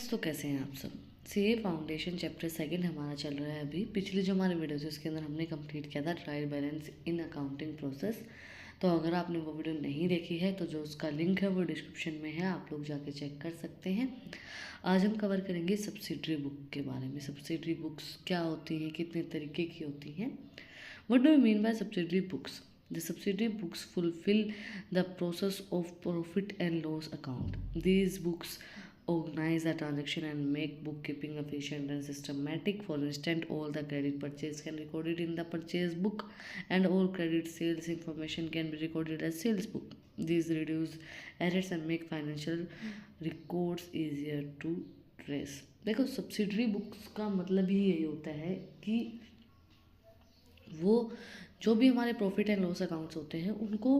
Friends, तो कैसे हैं आप सब। सीए फाउंडेशन चैप्टर सेकंड हमारा चल रहा है अभी। पिछली जो हमारे वीडियो थी उसके अंदर हमने कंप्लीट किया था trial balance in accounting process. तो अगर आपने वो वीडियो नहीं देखी है तो जो उसका लिंक है वो डिस्क्रिप्शन में है, आप लोग जाके चेक कर सकते हैं। आज हम कवर करेंगे सब्सिडरी बुक के बारे में। सब्सिडरी बुक्स क्या होती हैं, कितने तरीके की होती हैं, what do you mean by subsidiary books. The subsidiary books fulfill the process of profit and loss account. These books organize the transaction and make bookkeeping efficient and systematic. For instance, all the credit purchase can be recorded in the purchase book, and all credit sales information can be recorded as sales book. These reduce errors and make financial records easier to trace. देखो, subsidiary books का मतलब ही यही होता है कि वो जो भी हमारे प्रॉफिट एंड लॉस अकाउंट्स होते हैं उनको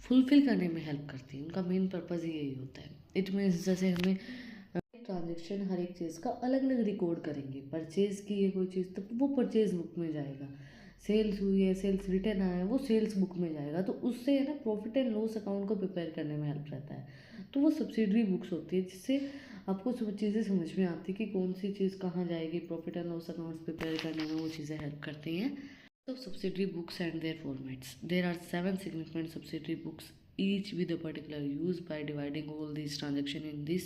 फुलफिल करने में हेल्प करती है। उनका मेन पर्पज़ ही यही होता है। इट मीन्स जैसे हमें ट्रांजेक्शन हर एक चीज़ का अलग अलग रिकॉर्ड करेंगे। परचेज़ की है कोई चीज़ तो वो परचेज़ बुक में जाएगा, सेल्स हुई है, सेल्स रिटर्न आया है, वो सेल्स बुक में जाएगा। तो उससे है ना प्रॉफिट एंड लॉस अकाउंट को प्रिपेयर करने में हेल्प रहता है। तो वो सब्सिडरी बुक्स होती है जिससे आपको सब चीज़ें समझ में आती है कि कौन सी चीज़ कहाँ जाएगी। Profit and loss accounts prepare करने में वो चीज़ें हेल्प करती हैं। So subsidiary books and their formats. There are 7 significant subsidiary books, each with a particular use. By dividing all these transactions in this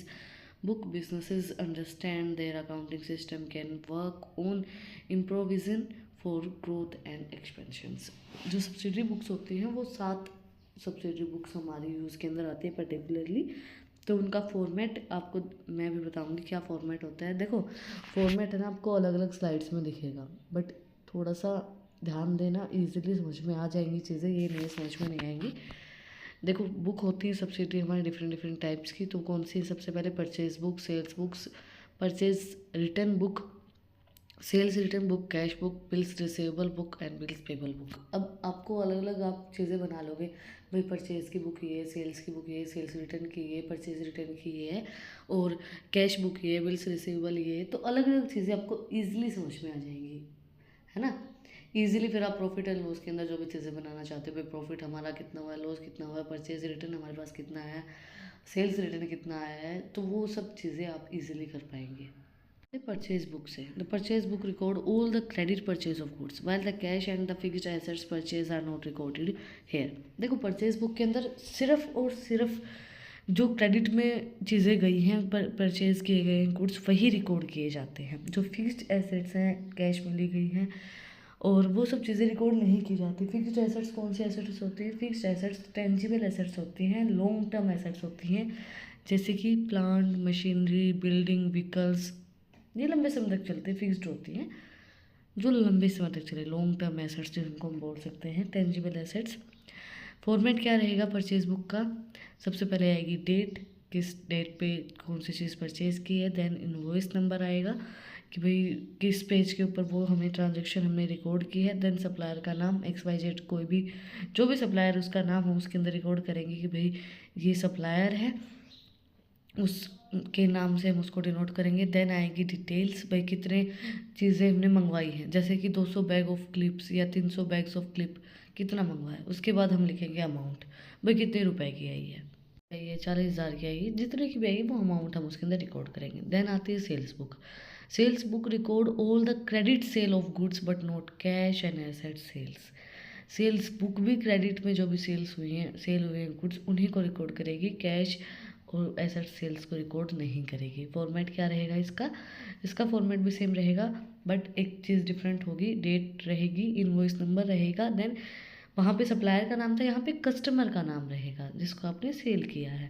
book, businesses understand their accounting system can work on improvisation for growth and expansions. जो subsidiary books होती हैं वो 7 subsidiary books हमारे use के अंदर आती है particularly. तो उनका फॉर्मेट आपको मैं भी बताऊंगी क्या फॉर्मेट होता है। देखो, फॉर्मेट है ना आपको अलग अलग स्लाइड्स में दिखेगा, बट थोड़ा सा ध्यान देना, इजीली समझ में आ जाएंगी चीज़ें, ये नहीं समझ में नहीं आएंगी। देखो, बुक होती है सब्सिडरी हमारे डिफरेंट डिफरेंट टाइप्स की। तो कौन सी है? सबसे पहले purchase book, sales books, purchase return book, sales return book, cash book, bills receivable book and bills payable book. अब आपको अलग अलग आप चीज़ें बना लोगे भाई, परचेज़ की बुक ये है, सेल्स की बुक ये है, सेल्स रिटर्न की ये, परचेज रिटर्न की ये है, और कैश बुक ये, बिल्स रिसीवेबल ये है। तो अलग अलग चीज़ें आपको ईजिली समझ में आ जाएंगी, है ना। ईजिली फिर आप प्रॉफिट एंड लॉस के अंदर जो भी चीज़ें बनाना चाहते हो, भाई प्रॉफिट हमारा कितना हुआ है, लॉस कितना हुआ है, परचेज रिटर्न हमारे पास कितना आया है, सेल्स रिटर्न कितना आया है, तो वो सब चीज़ें आप इजीली कर पाएंगे। परचेज बुक से the purchase book record all the credit purchase of goods while the cash and the fixed assets purchase are not recorded here. देखो, परचेज बुक के अंदर सिर्फ और सिर्फ जो क्रेडिट में चीज़ें गई हैं, परचेज किए गए हैं गुड्स, वही रिकॉर्ड किए जाते हैं। जो फिक्स्ड एसेट्स हैं, कैश में ली गई हैं, और वो सब चीज़ें रिकॉर्ड नहीं की जाती। फिक्स्ड एसेट्स कौन सी एसेट्स होती हैं? फिक्स्ड एसेट्स टेंजिबल एसेट्स होती हैं, लॉन्ग टर्म एसेट्स होती हैं, जैसे कि प्लांट, मशीनरी, बिल्डिंग, व्हीकल्स। ये लंबे समय तक चलते फिक्स्ड होती हैं, जो लंबे समय तक चले, लॉन्ग टर्म एसेट्स जिनको हम बोल सकते हैं टेंजिबल एसेट्स। फॉर्मेट क्या रहेगा परचेज बुक का? सबसे पहले आएगी डेट, किस डेट पे कौन सी चीज़ परचेज़ की है। देन इनवॉइस नंबर आएगा कि भाई किस पेज के ऊपर वो हमें ट्रांजैक्शन हमने रिकॉर्ड की है। देन सप्लायर का नाम, XYZ, कोई भी जो भी सप्लायर उसका नाम हो उसके अंदर रिकॉर्ड करेंगे कि भाई ये सप्लायर है, उसके नाम से हम उसको डिनोट करेंगे। देन आएगी डिटेल्स, भाई कितने चीज़ें हमने मंगवाई हैं, जैसे कि 200 बैग ऑफ क्लिप्स या 300 बैग्स ऑफ क्लिप कितना मंगवाया। उसके बाद हम लिखेंगे अमाउंट, भाई कितने रुपए की आई है, 40,000 की आई है, जितने की भी आई है वो अमाउंट हम उसके अंदर रिकॉर्ड करेंगे। देन आती है sales book. Sales book record all the credit sale of goods but not cash and asset sales. Sales book भी क्रेडिट में जो भी सेल्स हुई हैं, सेल हुए हैं गुड्स, उन्हीं को रिकॉर्ड करेगी, कैश और एसेट सेल्स को रिकॉर्ड नहीं करेगी। फॉर्मेट क्या रहेगा इसका? इसका फॉर्मेट भी सेम रहेगा, बट एक चीज़ डिफरेंट होगी, डेट रहेगी, इनवॉइस नंबर रहेगा, देन वहाँ पे सप्लायर का नाम था, यहाँ पे कस्टमर का नाम रहेगा जिसको आपने सेल किया है।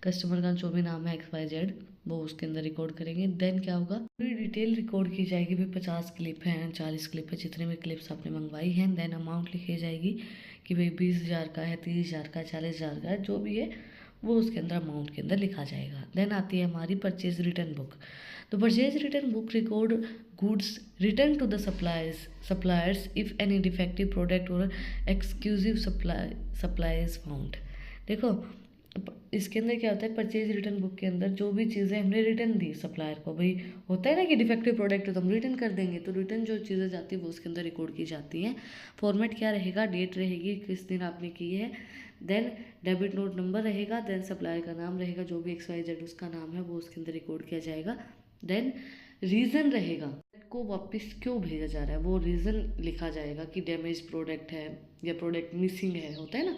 कस्टमर का जो भी नाम है XYZ वो उसके अंदर रिकॉर्ड करेंगे। देन क्या होगा, पूरी डिटेल रिकॉर्ड की जाएगी, भाई 50 क्लिप हैं, 40 क्लिप है, जितने भी क्लिप्स आपने मंगवाई हैं। देन अमाउंट लिखी जाएगी कि भाई 20,000 का है, 30,000 का, 40,000 का है, जो भी है वो उसके अंदर अमाउंट के अंदर लिखा जाएगा। देन आती है हमारी परचेज रिटर्न बुक। तो purchase return book record goods return to the suppliers if any defective product और एक्सक्लूसिव सप्लाई इज फाउंड। देखो, इसके अंदर क्या होता है, परचेज रिटर्न बुक के अंदर जो भी चीज़ें हमने रिटर्न दी सप्लायर को, भाई होता है ना कि डिफेक्टिव प्रोडक्ट है तो हम रिटर्न कर देंगे, तो रिटर्न जो चीज़ें जाती है वो उसके अंदर रिकॉर्ड की जाती हैं। फॉर्मेट क्या रहेगा, डेट रहेगी, किस दिन आपने की है, देन डेबिट नोट नंबर रहेगा, देन सप्लायर का नाम रहेगा, जो भी XYZ उसका नाम है वो उसके अंदर रिकॉर्ड किया जाएगा। देन रीज़न रहेगा को वापस क्यों भेजा जा रहा है, वो रीज़न लिखा जाएगा कि डैमेज प्रोडक्ट है या प्रोडक्ट मिसिंग है, होता है ना।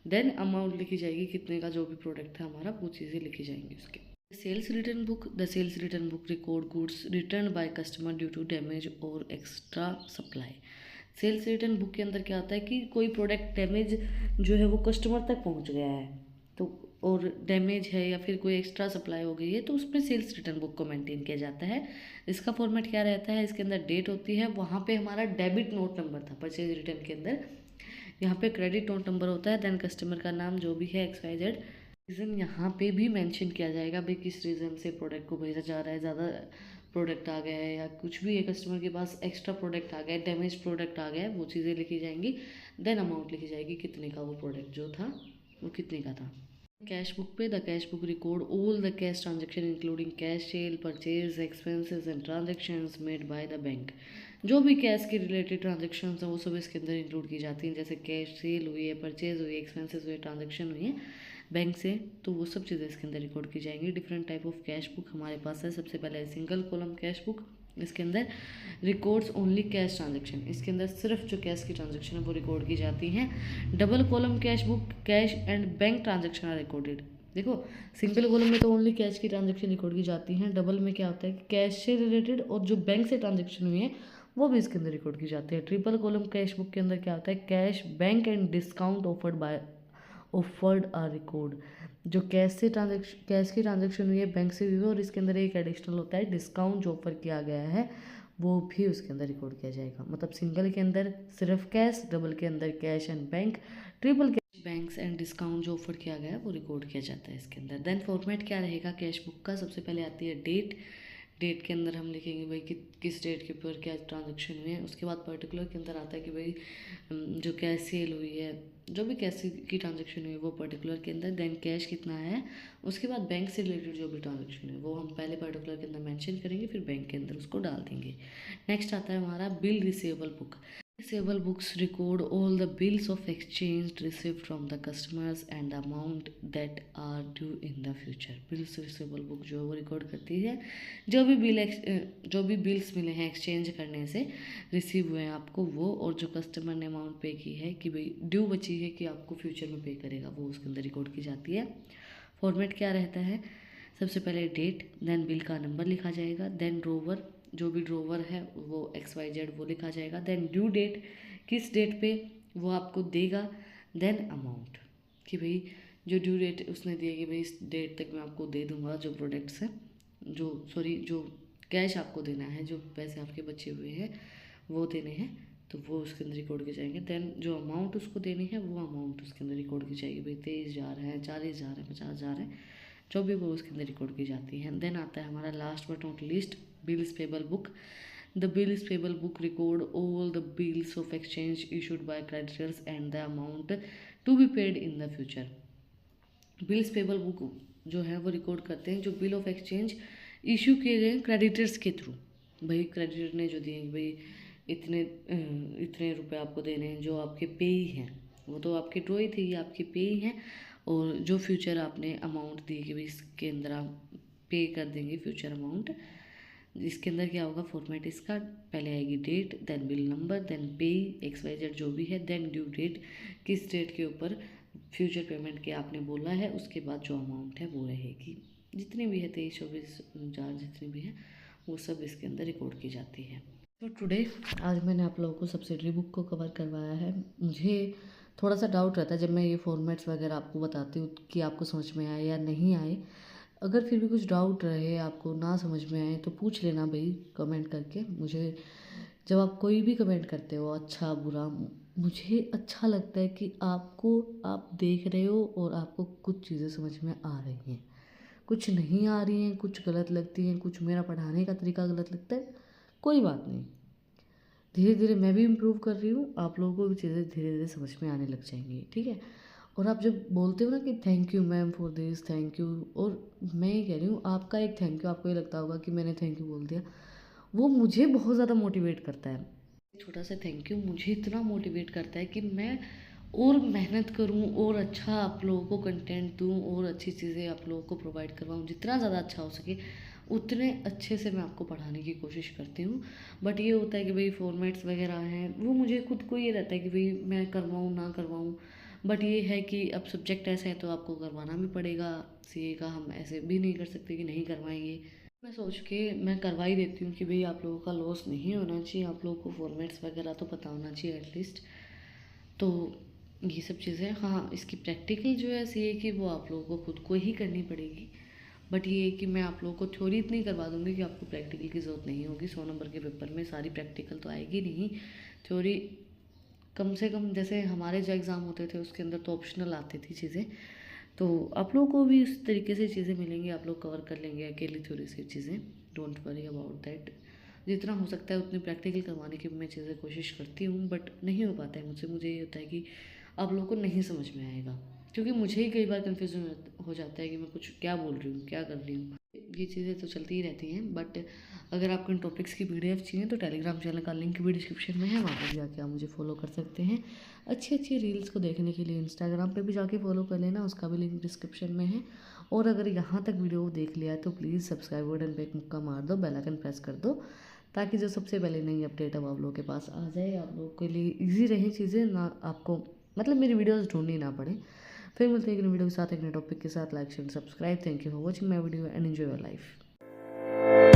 देन अमाउंट लिखी जाएगी कितने का जो भी प्रोडक्ट था हमारा, वो चीज़ें लिखी जाएंगी उसके। Sales return book, the sales return book record goods return by customer due to damage और extra supply. Sales return book के अंदर क्या होता है कि कोई प्रोडक्ट डैमेज जो है वो कस्टमर तक पहुंच गया है तो, और डैमेज है या फिर कोई एक्स्ट्रा सप्लाई हो गई है, तो उसमें सेल्स रिटर्न बुक को मेंटेन किया जाता है। इसका फॉर्मेट क्या रहता है, इसके अंदर डेट होती है, वहाँ पे हमारा डेबिट नोट नंबर था परचेज रिटर्न के अंदर, यहाँ पे क्रेडिट नोट नंबर होता है, देन कस्टमर का नाम जो भी है XYZ, रीज़न यहाँ पे भी मेंशन किया जाएगा भाई किस रीज़न से प्रोडक्ट को भेजा जा रहा है, ज़्यादा प्रोडक्ट आ गया है या कुछ भी है, कस्टमर के पास एक्स्ट्रा प्रोडक्ट आ गया है, डैमेज प्रोडक्ट आ गया है, वो चीज़ें लिखी जाएंगी। देन अमाउंट लिखी जाएगी कितने का वो प्रोडक्ट जो था वो कितने का था। कैश बुक पे, the cash book record all the cash transaction including cash cell, purchase, expenses and transactions made by the bank. जो भी कैश के रिलेटेड ट्रांजेक्शन हैं वो सब इसके अंदर इंक्लूड की जाती हैं, जैसे कैश सेल हुई है, परचेज हुई है, एक्सपेंसेस हुए, ट्रांजेक्शन हुई है बैंक से, तो वो सब चीज़ें इसके अंदर रिकॉर्ड की जाएंगी। Different type of cash book हमारे पास है। सबसे पहले सिंगल कॉलम कैश बुक, इसके अंदर रिकॉर्ड्स ओनली कैश ट्रांजेक्शन, इसके अंदर सिर्फ जो कैश की ट्रांजेक्शन है वो रिकॉर्ड की जाती हैं। Double column cash book, cash and bank transaction are recorded. देखो सिंगल कॉलम में तो ओनली कैश की ट्रांजेक्शन रिकॉर्ड की जाती हैं, डबल में क्या होता है कि कैश से रिलेटेड और जो बैंक से ट्रांजेक्शन हुई है वो भी इसके अंदर रिकॉर्ड की जाती है। ट्रिपल कॉलम कैश बुक के अंदर क्या होता है, cash, bank and discount offered are record. जो कैश की ट्रांजेक्शन हुई है, बैंक से हुई है, और इसके अंदर एक एडिशनल होता है डिस्काउंट जो ऑफर किया गया है वो भी उसके अंदर रिकॉर्ड किया जाएगा। मतलब सिंगल के अंदर सिर्फ कैश, डबल के अंदर कैश एंड बैंक, ट्रिपल के बैंक्स एंड डिस्काउंट जो ऑफर किया गया है वो रिकॉर्ड किया जाता है इसके अंदर। देन फॉर्मेट क्या रहेगा कैश बुक का, सबसे पहले आती है डेट। डेट के अंदर हम लिखेंगे भाई किस डेट के ऊपर क्या ट्रांजेक्शन हुए हैं। उसके बाद पर्टिकुलर के अंदर आता है कि भाई जो कैश सेल हुई है, जो भी कैश की ट्रांजेक्शन हुई है वो पर्टिकुलर के अंदर। देन कैश कितना है, उसके बाद बैंक से रिलेटेड जो भी ट्रांजेक्शन है वो हम पहले पर्टिकुलर के अंदर मेंशन करेंगे, फिर बैंक के अंदर उसको डाल देंगे। नेक्स्ट आता है हमारा bill receivable book. Receivable books record all the bills of exchange received from the customers and the amount that are due in the future। Bills receivable book जो है वो रिकॉर्ड करती है जो भी बिल्स मिले हैं एक्सचेंज करने से, रिसीव हुए हैं आपको वो, और जो कस्टमर ने अमाउंट पे की है कि भाई ड्यू बची है कि आपको फ्यूचर में पे करेगा, वो उसके अंदर रिकॉर्ड की जाती है। फॉर्मेट क्या रहता है, सबसे पहले डेट, देन बिल का नंबर लिखा जाएगा, देन ड्रोवर, जो भी ड्रोवर है वो XYZ वो लिखा जाएगा, देन ड्यू डेट, किस डेट पे वो आपको देगा, देन अमाउंट कि भाई जो ड्यू डेट उसने दिया कि भाई इस डेट तक मैं आपको दे दूंगा जो प्रोडक्ट्स हैं, जो कैश आपको देना है, जो पैसे आपके बचे हुए हैं वो देने हैं, तो वो उसके अंदर रिकॉर्ड किए जाएंगे। देन जो अमाउंट उसको देनी है वो अमाउंट उसके अंदर रिकॉर्ड की जाएगी, भाई 23,000 है, 40,000 है, 50,000 है, जो भी वो उसके अंदर रिकॉर्ड की जाती है। देन आता है हमारा last but not least bills payable book. The bills payable book record all the bills of exchange issued by creditors and the amount to be paid in the future. Bills payable book जो है वो record करते हैं जो bill of exchange issue किए गए creditors के through. भाई क्रेडिटर ने जो दिए भाई इतने रुपए आपको देने हैं, जो आपके पे ही हैं, वो तो आपके ड्रॉ ही थे, ये आपके पे ही हैं, और जो फ्यूचर आपने अमाउंट दी कि भाई इसके अंदर आप पे कर देंगे फ्यूचर अमाउंट। इसके अंदर क्या होगा फॉर्मेट इसका, पहले आएगी date, then bill number, then pay XYZ जो भी है, देन ड्यू डेट, किस डेट के ऊपर फ्यूचर पेमेंट के आपने बोला है, उसके बाद जो अमाउंट है वो रहेगी, जितनी भी है 23-24,000 जितनी भी है वो सब इसके अंदर रिकॉर्ड की जाती है। तो टुडे आज मैंने आप लोगों को सब्सिडरी बुक को कवर करवाया है। मुझे थोड़ा सा डाउट रहता है जब मैं ये फॉर्मेट्स वगैरह आपको बताती हूँ कि आपको समझ में आए या नहीं आए। अगर फिर भी कुछ डाउट रहे, आपको ना समझ में आए, तो पूछ लेना भाई कमेंट करके। मुझे जब आप कोई भी कमेंट करते हो अच्छा बुरा, मुझे अच्छा लगता है कि आप देख रहे हो और आपको कुछ चीज़ें समझ में आ रही हैं, कुछ नहीं आ रही हैं, कुछ गलत लगती हैं, कुछ मेरा पढ़ाने का तरीका गलत लगता है, कोई बात नहीं, धीरे धीरे मैं भी इम्प्रूव कर रही हूँ, आप लोगों को भी चीज़ें धीरे धीरे समझ में आने लग जाएंगी, ठीक है। और आप जब बोलते हो ना कि thank you ma'am for this, thank you, और मैं ये कह रही हूँ आपका एक थैंक यू, आपको ये लगता होगा कि मैंने थैंक यू बोल दिया, वो मुझे बहुत ज़्यादा मोटिवेट करता है। छोटा सा थैंक यू मुझे इतना मोटिवेट करता है कि मैं और मेहनत करूँ और अच्छा आप लोगों को कंटेंट दूँ और अच्छी चीज़ें आप लोगों को प्रोवाइड करवाऊँ, जितना ज़्यादा अच्छा हो सके उतने अच्छे से मैं आपको पढ़ाने की कोशिश करती हूँ। बट ये होता है कि भाई फॉर्मेट्स वगैरह हैं, वो मुझे खुद को ये रहता है कि भाई मैं करवाऊँ ना करवाऊँ। बट ये है कि अब सब्जेक्ट ऐसा है तो आपको करवाना भी पड़ेगा। सीए का हम ऐसे भी नहीं कर सकते कि नहीं करवाएंगे। मैं सोच के मैं करवा ही देती हूँ कि भाई आप लोगों का लॉस नहीं होना चाहिए, आप लोगों को फॉर्मेट्स वगैरह तो पता होना चाहिए एटलीस्ट। तो ये सब चीज़ें, हाँ, इसकी प्रैक्टिकल जो है सीए की वो आप लोगों को खुद को ही करनी पड़ेगी। बट ये है कि मैं आप लोगों को थ्योरी इतनी करवा दूँगी कि आपको प्रैक्टिकल की ज़रूरत नहीं होगी। 100 नंबर के पेपर में सारी प्रैक्टिकल तो आएगी नहीं। थ्योरी कम से कम, जैसे हमारे जो एग्ज़ाम होते थे उसके अंदर तो ऑप्शनल आती थी चीज़ें, तो आप लोगों को भी उस तरीके से चीज़ें मिलेंगी, आप लोग कवर कर लेंगे अकेली थ्योरी से चीज़ें। Don't worry about that. जितना हो सकता है उतनी प्रैक्टिकल करवाने की मैं चीज़ें कोशिश करती हूँ, बट नहीं हो पाता है मुझसे। मुझे ये होता है कि आप लोगों को नहीं समझ में आएगा, क्योंकि मुझे ही कई बार कन्फ्यूज़न हो जाता है कि मैं कुछ क्या बोल रही हूँ, क्या कर रही हूँ। ये चीज़ें तो चलती ही रहती हैं। बट अगर आपको इन टॉपिक्स की पीडीएफ चाहिए तो टेलीग्राम चैनल का लिंक भी डिस्क्रिप्शन में है, वहाँ पर जाके आप मुझे फॉलो कर सकते हैं। अच्छी अच्छी रील्स को देखने के लिए इंस्टाग्राम पे भी जाके फॉलो कर लेना, उसका भी लिंक डिस्क्रिप्शन में है। और अगर यहाँ तक वीडियो देख लिया है तो प्लीज़ सब्सक्राइब बटन पे एक मुक्का मार दो, बेल आइकन प्रेस कर दो, ताकि जो सबसे पहले नई अपडेट अब आप लोगों के पास आ जाए। आप लोगों के लिए ईजी रहे चीज़ें, ना आपको मतलब मेरी वीडियोज़ ढूंढनी ना पड़े। फिर मिलते हैं एक नई वीडियो के साथ, एक नए टॉपिक के साथ। Like share subscribe. Thank you for watching my video and enjoy your life.